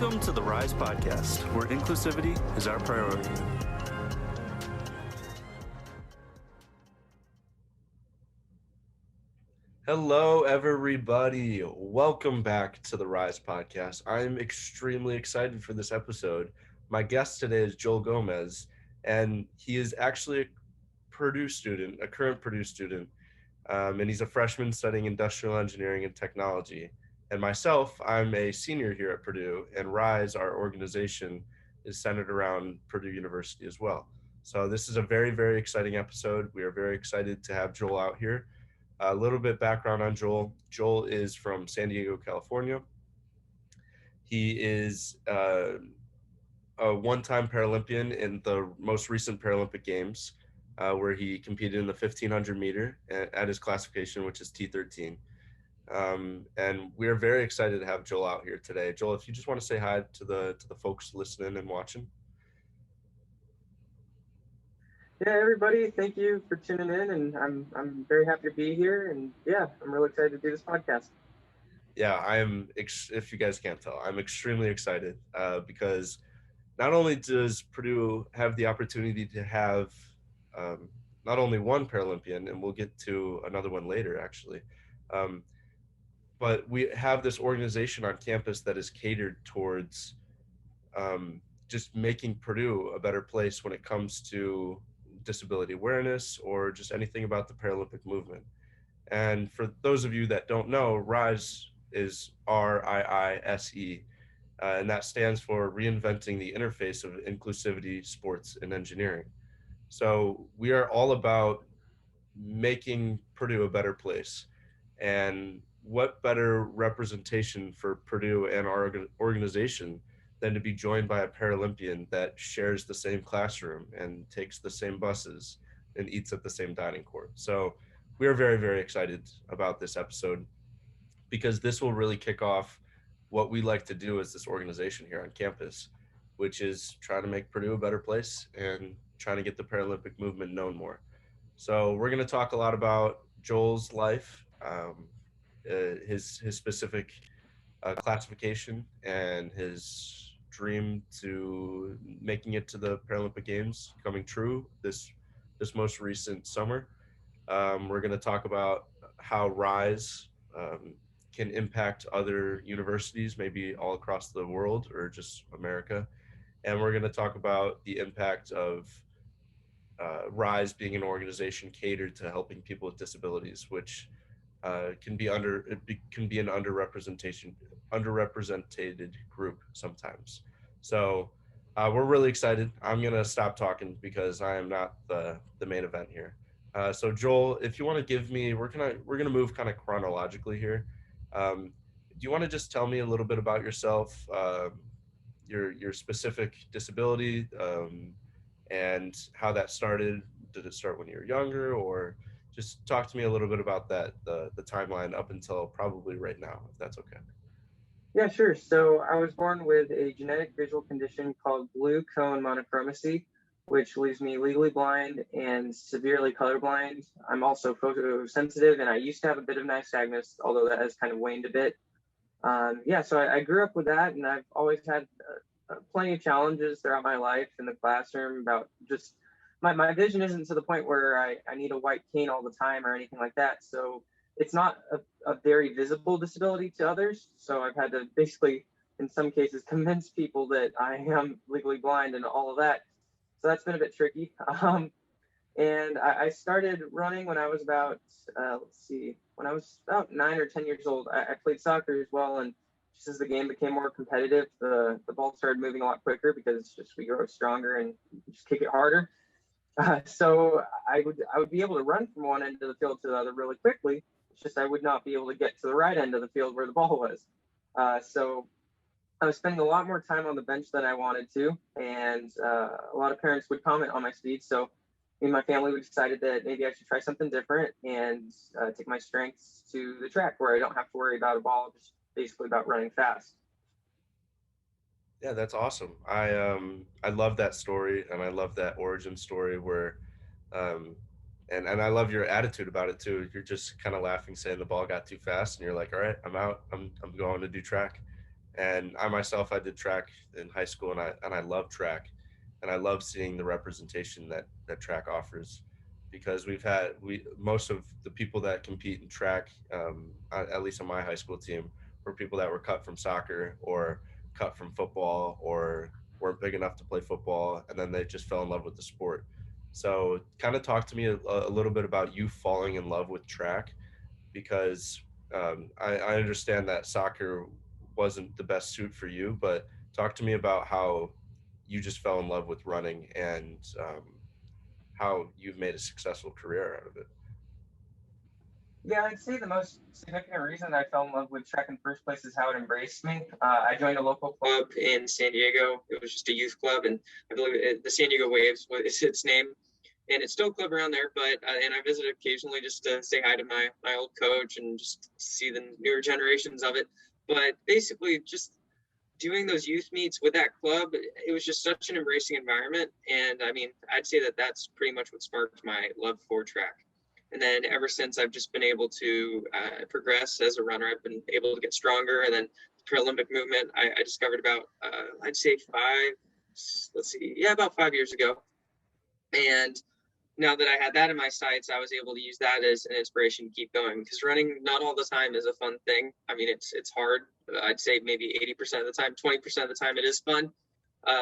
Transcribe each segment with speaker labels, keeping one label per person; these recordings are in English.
Speaker 1: Welcome to the RIISE podcast, where inclusivity is our priority. Hello, everybody. Welcome back to the RIISE podcast. I'm extremely excited for this episode. My guest today is Joel Gomez, and he is actually a current Purdue student, and he's a freshman studying industrial engineering and technology. And myself, I'm a senior here at Purdue, and RIISE, our organization, is centered around Purdue University as well. So this is a very, very exciting episode. We are very excited to have Joel out here. A little bit background on Joel. Joel is from San Diego, California. He is a one-time Paralympian in the most recent Paralympic Games, where he competed in the 1500 meter at his classification, which is T13. And we are very excited to have Joel out here today. Joel, if you just want to say hi to the folks listening and watching.
Speaker 2: Yeah, everybody, thank you for tuning in, and I'm very happy to be here, and yeah, I'm really excited to do this podcast.
Speaker 1: Yeah, I am, if you guys can't tell, I'm extremely excited because not only does Purdue have the opportunity to have not only one Paralympian, and we'll get to another one later actually, but we have this organization on campus that is catered towards just making Purdue a better place when it comes to disability awareness or just anything about the Paralympic movement. And for those of you that don't know, RIISE is RIISE, and that stands for Reinventing the Interface of Inclusivity, Sports, and Engineering. So we are all about making Purdue a better place. And what better representation for Purdue and our organization than to be joined by a Paralympian that shares the same classroom and takes the same buses and eats at the same dining court. So we are very, very excited about this episode because this will really kick off what we like to do as this organization here on campus, which is trying to make Purdue a better place and trying to get the Paralympic movement known more. So we're going to talk a lot about Joel's life, his specific classification, and his dream to making it to the Paralympic Games coming true this most recent summer. We're going to talk about how RIISE can impact other universities, maybe all across the world or just America. And we're going to talk about the impact of RIISE being an organization catered to helping people with disabilities, which can be an underrepresented group sometimes. So we're really excited. I'm gonna stop talking because I am not the main event here. So Joel, if you want to give me, we're gonna move kind of chronologically here. Do you want to just tell me a little bit about yourself, your specific disability, and how that started? Did it start when you were younger, or just talk to me a little bit about that, the timeline up until probably right now, if that's okay.
Speaker 2: Yeah, sure. So I was born with a genetic visual condition called blue cone monochromacy, which leaves me legally blind and severely colorblind. I'm also photosensitive, and I used to have a bit of nystagmus, although that has kind of waned a bit. So I grew up with that, and I've always had plenty of challenges throughout my life in the classroom about just my vision isn't to the point where I need a white cane all the time or anything like that. So it's not a very visible disability to others. So I've had to basically, in some cases, convince people that I am legally blind and all of that. So that's been a bit tricky. And I started running when I was about, when I was about 9 or 10 years old. I played soccer as well. And just as the game became more competitive, the ball started moving a lot quicker because we grow stronger and just kick it harder. So I would be able to run from one end of the field to the other really quickly. It's just I would not be able to get to the right end of the field where the ball was. So I was spending a lot more time on the bench than I wanted to, and a lot of parents would comment on my speed. So me and my family, we decided that maybe I should try something different and take my strengths to the track where I don't have to worry about a ball, just basically about running fast.
Speaker 1: Yeah, that's awesome. I love that story, and I love that origin story where and I love your attitude about it too. You're just kind of laughing, saying the ball got too fast, and you're like, all right, I'm out. I'm going to do track. And I myself, I did track in high school, and I love track, and I love seeing the representation that track offers, because we most of the people that compete in track, at least on my high school team, were people that were cut from soccer or cut from football or weren't big enough to play football, and then they just fell in love with the sport. So, kind of talk to me a little bit about you falling in love with track, because I understand that soccer wasn't the best suit for you, but talk to me about how you just fell in love with running, and how you've made a successful career out of it.
Speaker 2: Yeah, I'd say the most significant reason I fell in love with track in the first place is how it embraced me. I joined a local club in San Diego. It was just a youth club, and I believe the San Diego Waves is its name. And it's still a club around there, but and I visit occasionally just to say hi to my old coach and just see the newer generations of it. But basically, just doing those youth meets with that club, it was just such an embracing environment. And I mean, I'd say that that's pretty much what sparked my love for track. And then ever since, I've just been able to progress as a runner. I've been able to get stronger. And then the Paralympic movement, I discovered about, I'd say about 5 years ago. And now that I had that in my sights, I was able to use that as an inspiration to keep going, because running not all the time is a fun thing. I mean, it's hard. I'd say maybe 80% of the time, 20% of the time it is fun.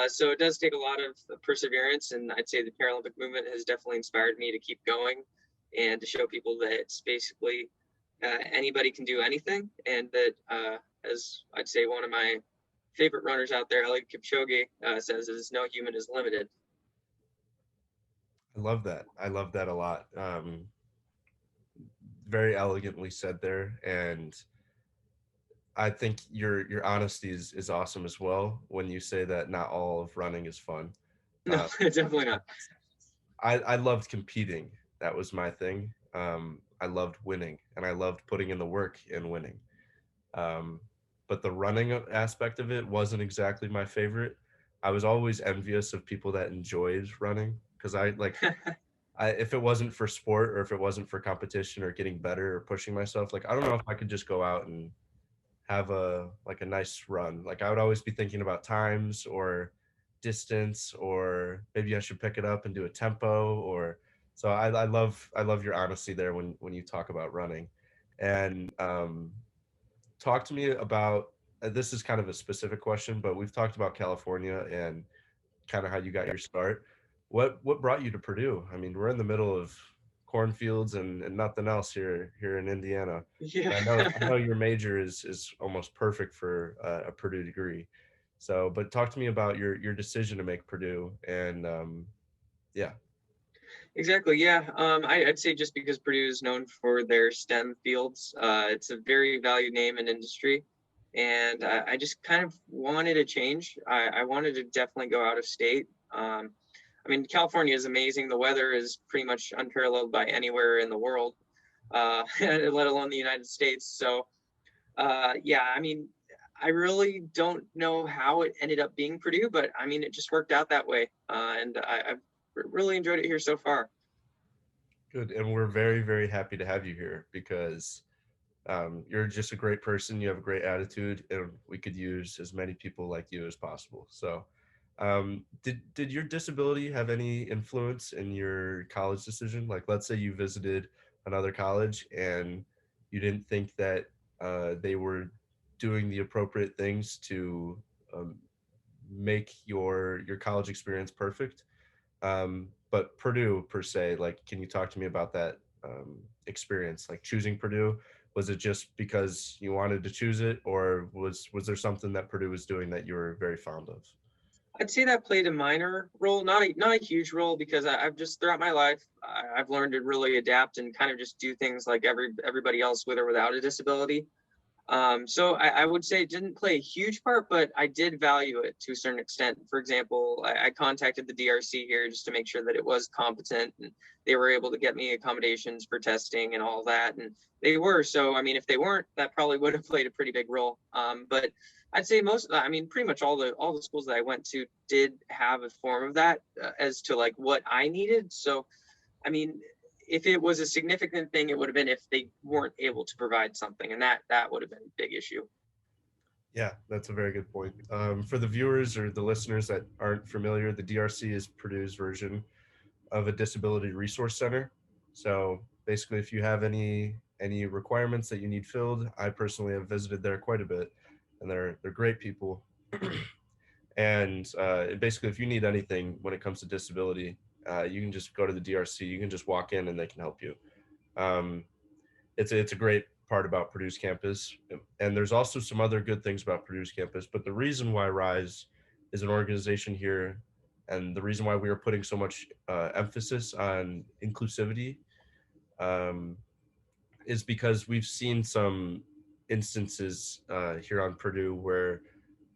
Speaker 2: So it does take a lot of perseverance, and I'd say the Paralympic movement has definitely inspired me to keep going and to show people that it's basically anybody can do anything, and that as I'd say one of my favorite runners out there, Eliud Kipchoge, says, is no human is limited.
Speaker 1: I love that. I love that a lot. Very elegantly said there, and I think your honesty is awesome as well when you say that not all of running is fun.
Speaker 2: No,
Speaker 1: Uh,
Speaker 2: definitely not.
Speaker 1: I loved competing. That was my thing. I loved winning, and I loved putting in the work and winning. Um, but the running aspect of it wasn't exactly my favorite. I was always envious of people that enjoyed running, because if it wasn't for sport, or if it wasn't for competition or getting better or pushing myself, like I don't know if I could just go out and have a nice run. Like I would always be thinking about times or distance, or maybe I should pick it up and do a tempo. Or so I love your honesty there when you talk about running. And talk to me about, this is kind of a specific question, but we've talked about California and kind of how you got your start. What brought you to Purdue? I mean, we're in the middle of cornfields and nothing else here in Indiana.
Speaker 2: Yeah.
Speaker 1: I know your major is almost perfect for a Purdue degree. So, but talk to me about your decision to make Purdue, and yeah.
Speaker 2: Exactly. Yeah. I'd say just because Purdue is known for their STEM fields, it's a very valued name in industry. And I just kind of wanted a change. I wanted to definitely go out of state. I mean, California is amazing. The weather is pretty much unparalleled by anywhere in the world, let alone the United States. So, yeah, I mean, I really don't know how it ended up being Purdue, but I mean, it just worked out that way. And I've really enjoyed it here so far.
Speaker 1: Good. And we're very, very happy to have you here, because you're just a great person. You have a great attitude, and we could use as many people like you as possible. So, did your disability have any influence in your college decision? Like, let's say you visited another college and you didn't think that they were doing the appropriate things to um, make your college experience perfect. But Purdue per se, like, can you talk to me about that experience, like choosing Purdue? Was it just because you wanted to choose it, or was there something that Purdue was doing that you were very fond of?
Speaker 2: I'd say that played a minor role, not a huge role, because I've just throughout my life I've learned to really adapt and kind of just do things like everybody else with or without a disability. So I would say it didn't play a huge part, but I did value it to a certain extent. For example, I contacted the DRC here just to make sure that it was competent, and they were able to get me accommodations for testing and all that, and they were. So I mean, if they weren't, that probably would have played a pretty big role. But I'd say I mean, pretty much all the schools that I went to did have a form of that as to like what I needed. So I mean, if it was a significant thing, it would have been if they weren't able to provide something, and that would have been a big issue.
Speaker 1: Yeah, that's a very good point. For the viewers or the listeners that aren't familiar, the DRC is Purdue's version of a disability resource center. So basically, if you have any requirements that you need filled, I personally have visited there quite a bit, and they're great people. And basically, if you need anything when it comes to disability, you can just go to the DRC. You can just walk in, and they can help you. Um, it's a great part about Purdue's campus, and there's also some other good things about Purdue's campus. But the reason why RIISE is an organization here, and the reason why we are putting so much emphasis on inclusivity, um, is because we've seen some instances here on Purdue where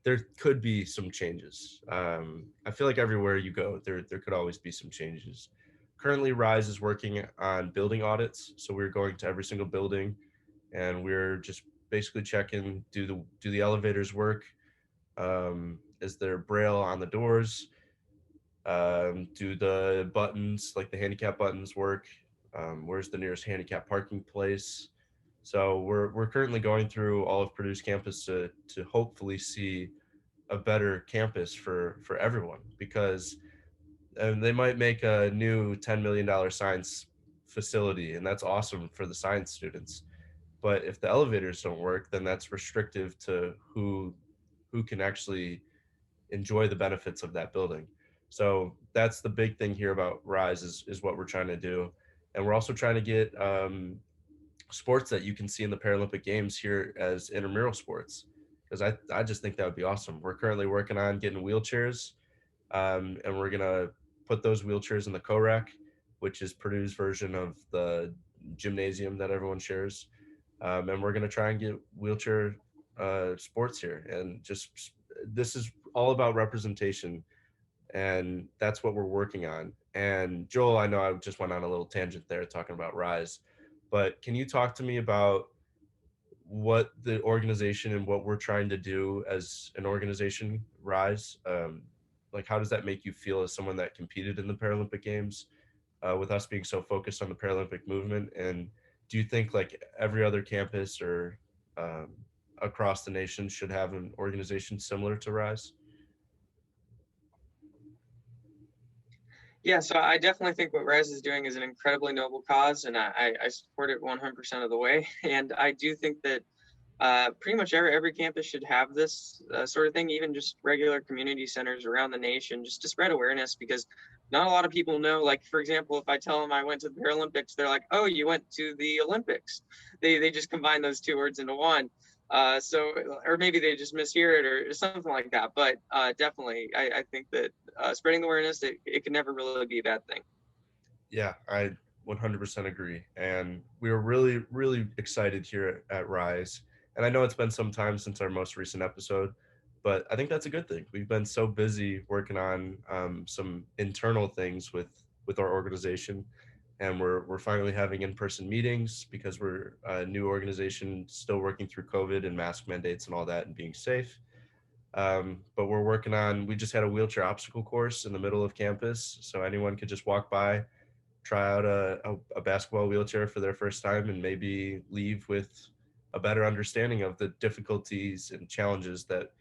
Speaker 1: there could be some changes. I feel like everywhere you go, there could always be some changes. Currently, RISE is working on building audits, so we're going to every single building, and we're just basically checking: do the elevators work? Is there braille on the doors? Do the buttons, like the handicap buttons, work? Where's the nearest handicap parking place? So we're currently going through all of Purdue's campus to hopefully see a better campus for everyone, because they might make a new $10 million science facility, and that's awesome for the science students. But if the elevators don't work, then that's restrictive to who can actually enjoy the benefits of that building. So that's the big thing here about RISE is what we're trying to do. And we're also trying to get sports that you can see in the Paralympic Games here as intramural sports, because I just think that would be awesome. We're currently working on getting wheelchairs, and we're going to put those wheelchairs in the CORAC, which is Purdue's version of the gymnasium that everyone shares. And we're going to try and get wheelchair sports here. And just this is all about representation, and that's what we're working on. And Joel, I know I just went on a little tangent there talking about RISE, but can you talk to me about what the organization and what we're trying to do as an organization, RISE? Like, how does that make you feel as someone that competed in the Paralympic Games, with us being so focused on the Paralympic movement? And do you think like every other campus or um, across the nation should have an organization similar to RISE?
Speaker 2: Yeah, so I definitely think what RISE is doing is an incredibly noble cause, and I support it 100% of the way. And I do think that pretty much every campus should have this sort of thing, even just regular community centers around the nation, just to spread awareness, because not a lot of people know. Like, for example, if I tell them I went to the Paralympics, they're like, oh, you went to the Olympics. They just combine those two words into one. So, or maybe they just mishear it or something like that. But definitely, I think that spreading the awareness, it can never really be a bad thing.
Speaker 1: Yeah, I 100% agree. And we were really, really excited here at RISE. And I know it's been some time since our most recent episode, but I think that's a good thing. We've been so busy working on some internal things with our organization, and we're finally having in-person meetings because we're a new organization still working through COVID and mask mandates and all that and being safe. But we're working on. We just had a wheelchair obstacle course in the middle of campus, so anyone could just walk by, try out a basketball wheelchair for their first time, and maybe leave with a better understanding of the difficulties and challenges that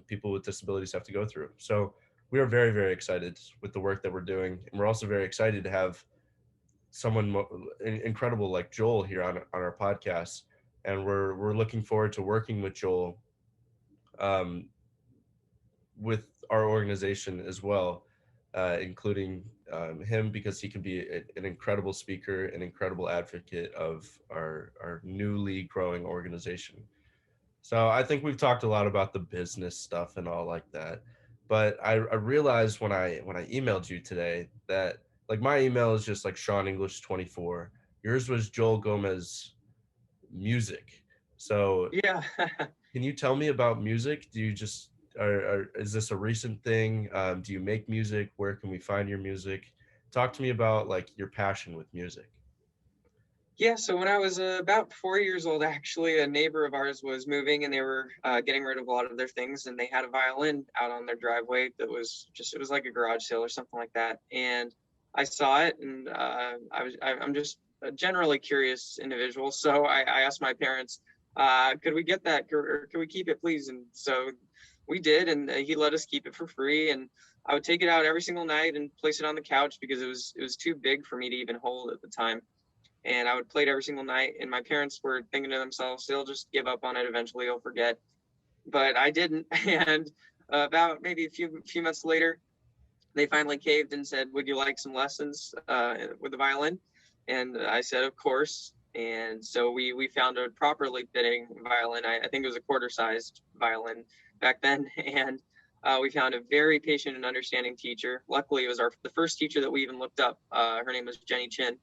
Speaker 1: people with disabilities have to go through. So we are very, very excited with the work that we're doing. And we're also very excited to have someone incredible like Joel here on our podcast. And we're looking forward to working with Joel, um, with our organization as well, including him, because he can be an incredible speaker, an incredible advocate of our newly growing organization. So I think we've talked a lot about the business stuff and all like that, but I realized when I emailed you today that like my email is just like Sean English 24. Yours was Joel Gomez Music. So
Speaker 2: Yeah.
Speaker 1: can you tell me about music? Do you just is this a recent thing? Do you make music? Where can we find your music? Talk to me about like your passion with music.
Speaker 2: Yeah, so when I was about 4 years old, actually, a neighbor of ours was moving and they were getting rid of a lot of their things. And they had a violin out on their driveway that was just, it was like a garage sale or something like that. And I saw it, and I'm just a generally curious individual. So I asked my parents, Could we get that? Or could we keep it, please? And so we did, and he let us keep it for free. And I would take it out every single night and place it on the couch because it was too big for me to even hold at the time. And I would play it every single night. And my parents were thinking to themselves, they'll just give up on it eventually, they'll forget. But I didn't. And about maybe a few months later, they finally caved and said, "Would you like some lessons with the violin?" And I said, "Of course." And so we found a properly fitting violin. I think it was a quarter-sized violin back then, and we found a very patient and understanding teacher. Luckily, it was the first teacher that we even looked up. Her name was Jenny Chin,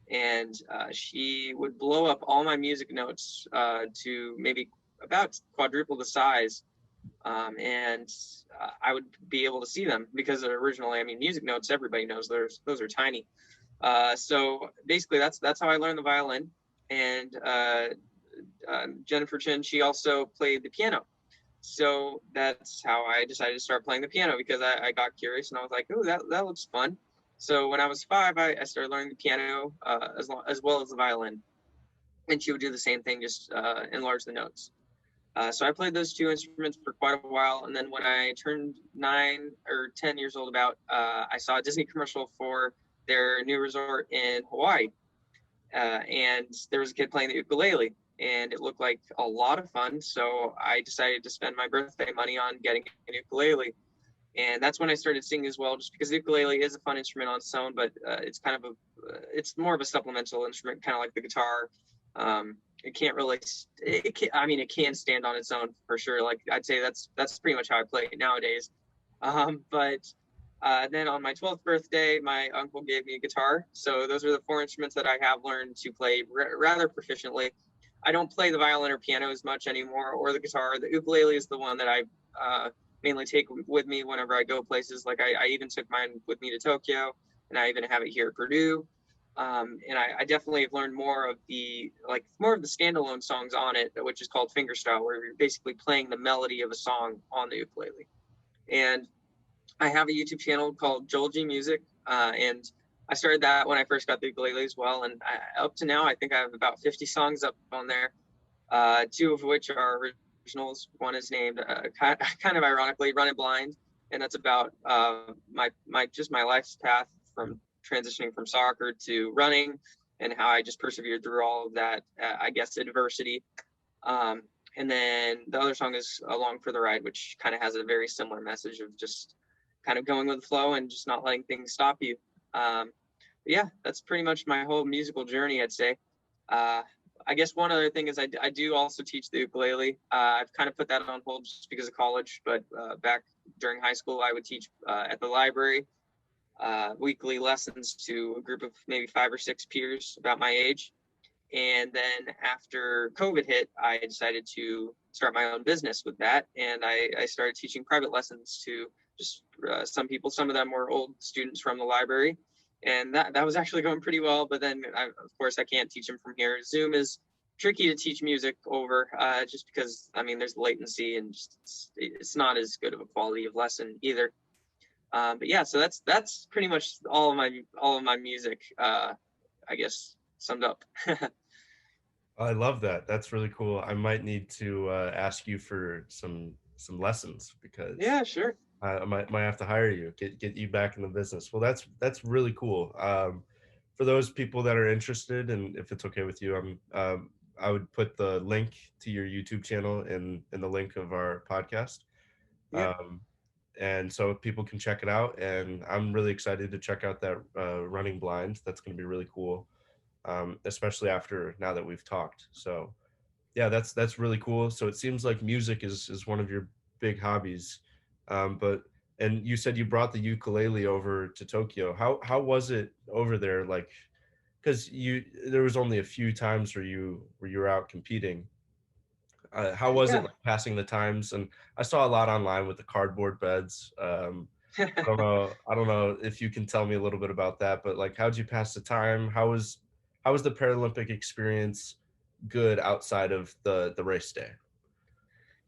Speaker 2: and she would blow up all my music notes to maybe about quadruple the size, and I would be able to see them because originally, I mean, music notes, everybody knows those are tiny. So basically, that's how I learned the violin. And Jennifer Chin, she also played the piano. So that's how I decided to start playing the piano, because I got curious and I was like, oh, that looks fun. So when I was 5, I started learning the piano as well as the violin. And she would do the same thing, just enlarge the notes. So I played those 2 instruments for quite a while. And then when I turned 9 or 10 years old I saw a Disney commercial for their new resort in Hawaii. And there was a kid playing the ukulele, and it looked like a lot of fun. So I decided to spend my birthday money on getting an ukulele. And that's when I started singing as well, just because the ukulele is a fun instrument on its own, but it's kind of it's more of a supplemental instrument, kind of like the guitar. It can't really, it can stand on its own for sure. Like I'd say that's pretty much how I play it nowadays. But then on my 12th birthday, my uncle gave me a guitar. So those are the 4 instruments that I have learned to play rather proficiently. I don't play the violin or piano as much anymore, or the guitar. The ukulele is the one that I mainly take with me whenever I go places. Like I even took mine with me to Tokyo, and I even have it here at Purdue. And I definitely have learned more of the standalone songs on it, which is called fingerstyle, where you're basically playing the melody of a song on the ukulele. And I have a YouTube channel called Joel G Music, and I started that when I first got the ukulele as well. And up to now, I think I have about 50 songs up on there, 2 of which are originals. One is named, kind of ironically, "Running Blind," and that's about my life's path from transitioning from soccer to running, and how I just persevered through all of that, I guess, adversity. And then the other song is "Along for the Ride," which kind of has a very similar message of just kind of going with the flow and just not letting things stop you. Yeah, that's pretty much my whole musical journey, I'd say. I guess one other thing is I do also teach the ukulele. I've kind of put that on hold just because of college, but back during high school, I would teach at the library, weekly lessons to a group of maybe 5 or 6 peers about my age. And then after COVID hit, I decided to start my own business with that. And I started teaching private lessons to just some people. Some of them were old students from the library. And that was actually going pretty well. But then, of course, I can't teach them from here. Zoom is tricky to teach music over, just because, I mean, there's latency, and just, it's not as good of a quality of lesson either. But yeah, so that's pretty much all of my music, I guess, summed up.
Speaker 1: I love that. That's really cool. I might need to ask you for some lessons, because
Speaker 2: Yeah, sure.
Speaker 1: I might have to hire you, get you back in the business. Well, that's really cool. For those people that are interested, and if it's okay with you, I would put the link to your YouTube channel in the link of our podcast.
Speaker 2: Yeah.
Speaker 1: Um, and so people can check it out. And I'm really excited to check out that Running Blind. That's going to be really cool, especially after now that we've talked. So yeah, that's really cool. So it seems like music is one of your big hobbies. But and you said you brought the ukulele over to Tokyo. How was it over there? Like, because there was only a few times where you were out competing. How was it,
Speaker 2: Yeah.
Speaker 1: like, passing the times? And I saw a lot online with the cardboard beds. I don't know if you can tell me a little bit about that, but like, how'd you pass the time? How was the Paralympic experience good outside of the race day?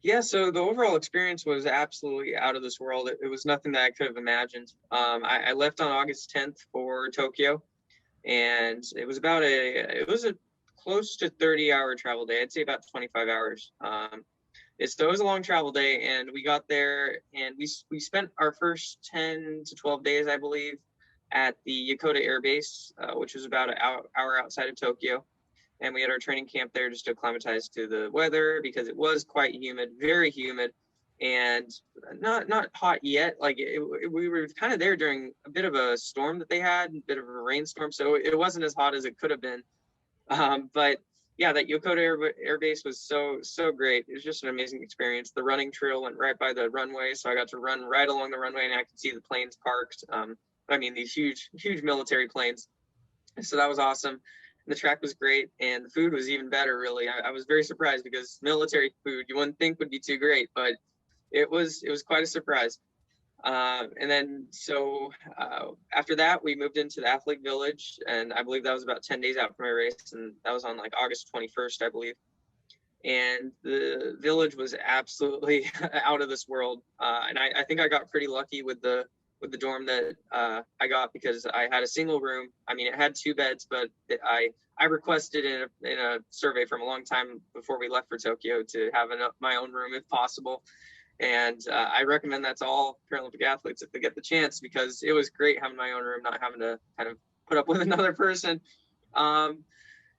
Speaker 2: Yeah, so the overall experience was absolutely out of this world. It was nothing that I could have imagined. I left on August 10th for Tokyo, and it was a close to 30-hour travel day. I'd say about 25 hours. So it was a long travel day, and we got there, and we spent our first 10 to 12 days, I believe, at the Yokota Air Base, which was about an hour outside of Tokyo. And we had our training camp there just to acclimatize to the weather, because it was quite humid, very humid, and not hot yet. Like we were kind of there during a bit of a storm that they had, a bit of a rainstorm, so it wasn't as hot as it could have been. But yeah, that Yokota Air Base was so great. It was just an amazing experience. The running trail went right by the runway, so I got to run right along the runway, and I could see the planes parked. I mean, these huge military planes. So that was awesome. The track was great, and the food was even better, really. I was very surprised, because military food you wouldn't think would be too great, but it was quite a surprise. And then after that, we moved into the athlete village, and I believe that was about 10 days out from my race, and that was on like August 21st, I believe. And the village was absolutely out of this world. And I think I got pretty lucky with the dorm that I got, because I had a single room. I mean, it had 2 beds, but I requested in a survey from a long time before we left for Tokyo to have my own room if possible. And I recommend that to all Paralympic athletes if they get the chance, because it was great having my own room, not having to kind of put up with another person.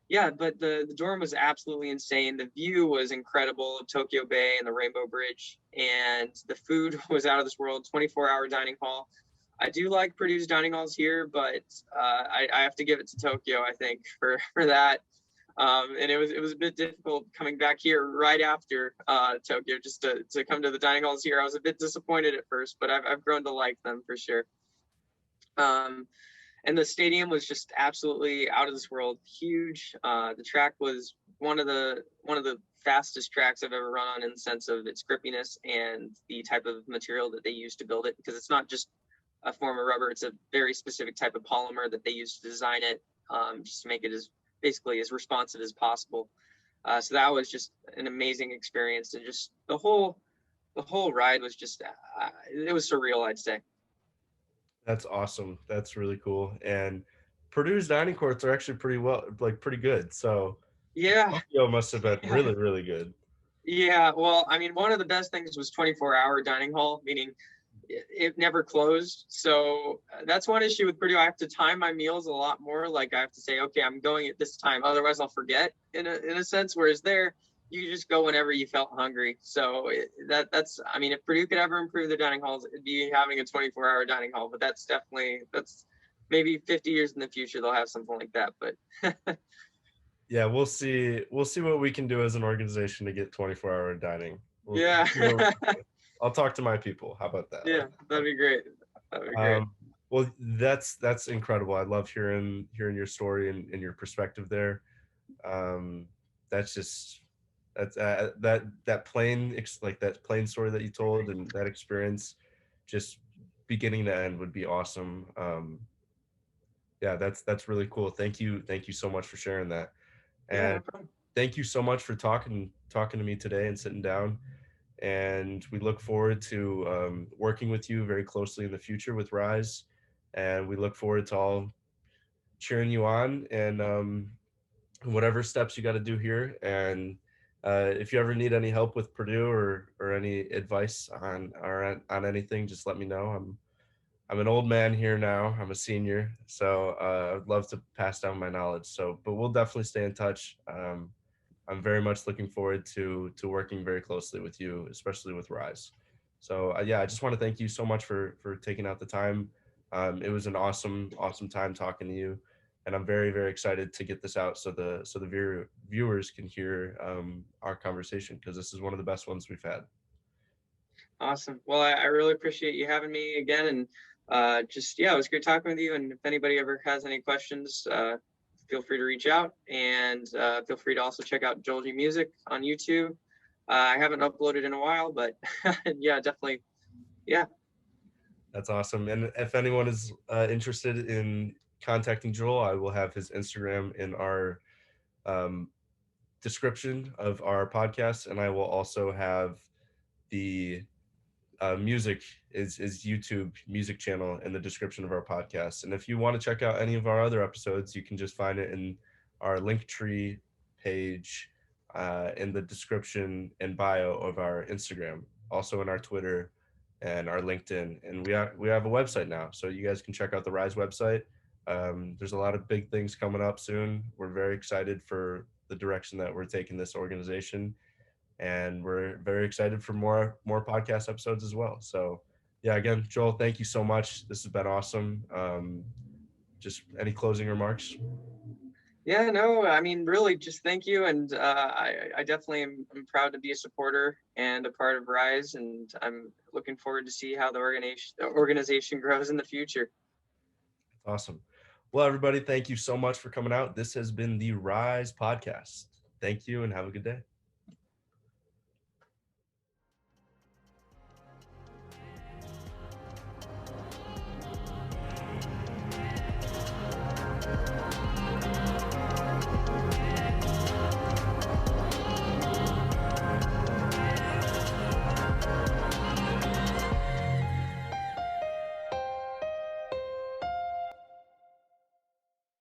Speaker 2: Yeah, but the dorm was absolutely insane. The view was incredible of Tokyo Bay and the Rainbow Bridge, and the food was out of this world. 24-hour dining hall. I do like Purdue's dining halls here, but I have to give it to Tokyo, I think, for that. And it was a bit difficult coming back here right after Tokyo, just to come to the dining halls here. I was a bit disappointed at first, but I've grown to like them for sure. And the stadium was just absolutely out of this world, huge. The track was one of the fastest tracks I've ever run on, in the sense of its grippiness and the type of material that they use to build it, because it's not just a form of rubber, it's a very specific type of polymer that they use to design it, just to make it basically as responsive as possible. So that was just an amazing experience, and just the whole ride was just it was surreal, I'd say.
Speaker 1: That's awesome. That's really cool. And Purdue's dining courts are actually pretty good. So
Speaker 2: Yeah.
Speaker 1: Tokyo must have been really, really good.
Speaker 2: Yeah, well, I mean, one of the best things was 24-hour dining hall, meaning it never closed. So that's one issue with Purdue. I have to time my meals a lot more. Like, I have to say, okay, I'm going at this time, otherwise I'll forget in a sense. Whereas there, you just go whenever you felt hungry. So that's I mean, if Purdue could ever improve their dining halls, it'd be having a 24-hour dining hall. But that's maybe 50 years in the future they'll have something like that. But
Speaker 1: yeah, we'll see what we can do as an organization to get 24-hour dining.
Speaker 2: Yeah.
Speaker 1: I'll talk to my people. How about that?
Speaker 2: Yeah, that'd be great.
Speaker 1: Well, that's incredible. I love hearing your story and your perspective there. That plane story that you told, and that experience, just beginning to end, would be awesome. Yeah, that's really cool. Thank you so much for sharing that. And thank you so much for talking to me today and sitting down. And we look forward to working with you very closely in the future with RIISE. And we look forward to all cheering you on, and whatever steps you got to do here. And if you ever need any help with Purdue or any advice on anything, just let me know. I'm an old man here now. I'm a senior, so I'd love to pass down my knowledge. But we'll definitely stay in touch. I'm very much looking forward to working very closely with you, especially with RIISE. So yeah, I just want to thank you so much for taking out the time. It was an awesome time talking to you, and I'm very, very excited to get this out so the viewers can hear our conversation, because this is one of the best ones we've had.
Speaker 2: Awesome. Well, I really appreciate you having me again, and it was great talking with you. And if anybody ever has any questions, feel free to reach out, and feel free to also check out Joel G Music on YouTube. I haven't uploaded in a while, but yeah, definitely. Yeah.
Speaker 1: That's awesome. And if anyone is interested in contacting Joel, I will have his Instagram in our description of our podcast, and I will also have the music is YouTube music channel in the description of our podcast. And if you want to check out any of our other episodes, you can just find it in our link tree page in the description and bio of our Instagram, also in our Twitter and our LinkedIn. And we have a website now, so you guys can check out the RIISE website. There's a lot of big things coming up soon. We're very excited for the direction that we're taking this organization, and we're very excited for more podcast episodes as well. So yeah, again, Joel, thank you so much. This has been awesome. Just any closing remarks?
Speaker 2: Yeah, no, I mean, really, just thank you. And I definitely am proud to be a supporter and a part of RIISE, and I'm looking forward to see how the organization grows in the future.
Speaker 1: Awesome. Well, everybody, thank you so much for coming out. This has been the RIISE podcast. Thank you and have a good day.